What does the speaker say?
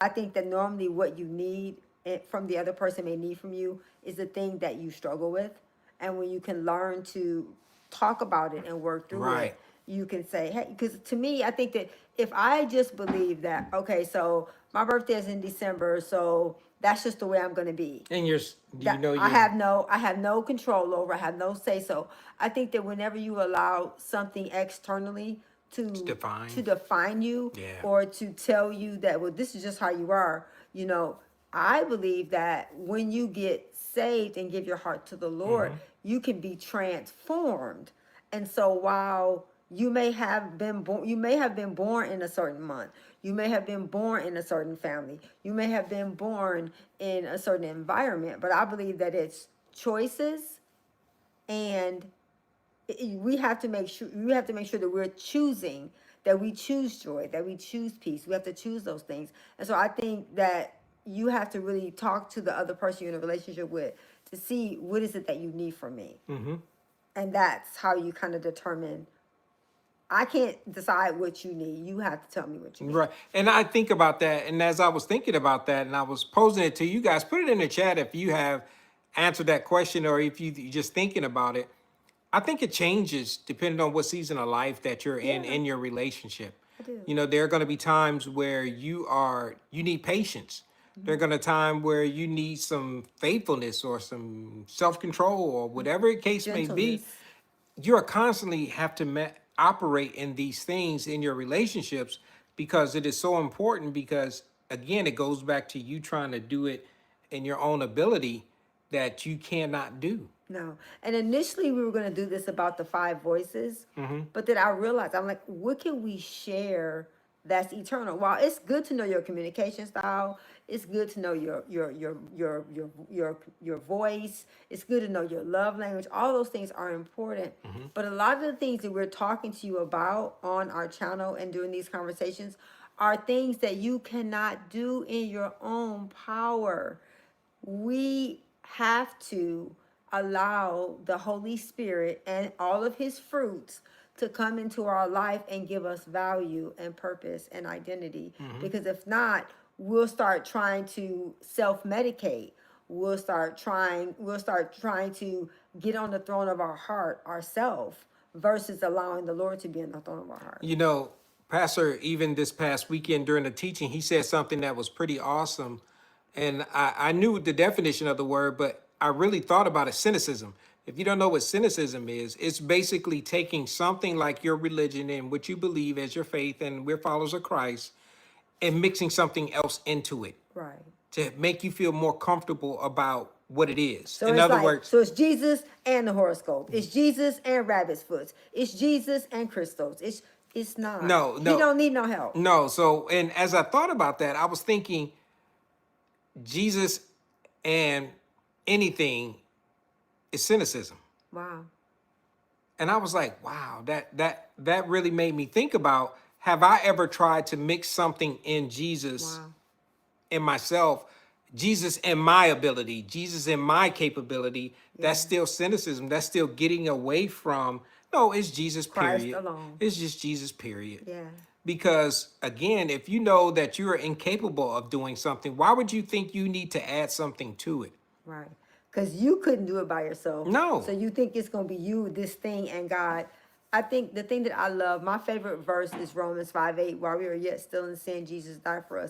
I think that normally what you need from the other person may need from you is the thing that you struggle with. And when you can learn to talk about it and work through Right. it, you can say, hey, because to me, I think that if I just believe that, okay, so my birthday is in December, so that's just the way I'm going to be. And you're, you That know, you're I have no control over, I have no say so. I think that whenever you allow something externally to defined. define you, Yeah. or to tell you that, well, this is just how you are, you know, I believe that when you get saved and give your heart to the Lord, Mm-hmm. you can be transformed. And so while you may have been born in a certain month, you may have been born in a certain family, you may have been born in a certain environment, but I believe that it's choices, and we have to make sure that we're choosing, that we choose joy, that we choose peace. We have to choose those things. And so I think that you have to really talk to the other person you're in a relationship with to see what is it that you need from me. Mm-hmm. And that's how you kind of determine. I can't decide what you need. You have to tell me what you need. Right. And I think about that. And as I was thinking about that and I was posing it to you guys, put it in the chat if you have answered that question or if you're just thinking about it. I think it changes depending on what season of life that you're Yeah, in your relationship. I do. You know, there are going to be times where you need patience. There are Mhm. going to time where you need some faithfulness or some self-control or whatever the case may be. Gentleness. You're constantly have to operate in these things in your relationships because it is so important because again it goes back to you trying to do it in your own ability that you cannot do. No. And initially we were going to do this about the five voices, Hmm. but then I realized, I'm like, what can we share that's eternal? While it's good to know your communication style, it's good to know your voice, it's good to know your love language. All those things are important. Hmm. But a lot of the things that we're talking to you about on our channel and during these conversations are things that you cannot do in your own power. We have to allow the Holy Spirit and all of his fruits to come into our life and give us value and purpose and identity. Hmm. Because if not, we'll start trying to self-medicate. We'll start trying to get on the throne of our heart ourselves versus allowing the Lord to be in the throne of our heart. You know, Pastor, even this past weekend during the teaching, he said something that was pretty awesome. And I knew the definition of the word, but I really thought about it, cynicism. If you don't know what cynicism is, it's basically taking something like your religion and what you believe as your faith, and we're followers of Christ, and mixing something else into it Right. to make you feel more comfortable about what it is. So In it's other like, words, so it's Jesus and the horoscope. It's Jesus and rabbit's foot. It's Jesus and crystals. It's not. no, He no, don't need no help. no. So, and as I thought about that, I was thinking Jesus and anything is cynicism. Wow. And I was like, wow, that really made me think about, have I ever tried to mix something in Jesus Wow. in myself, Jesus in my ability, Jesus in my capability? Yeah. That's still cynicism. That's still getting away from, no, it's Jesus, Christ period. alone. It's just Jesus, period. Yeah. Because again, if you know that you're incapable of doing something, why would you think you need to add something to it? Right. Because you couldn't do it by yourself. So No. you think it's going to be you, this thing, and God. I think the thing that I love, my favorite verse is Romans 5:8. While we are yet still in sin, Jesus died for us.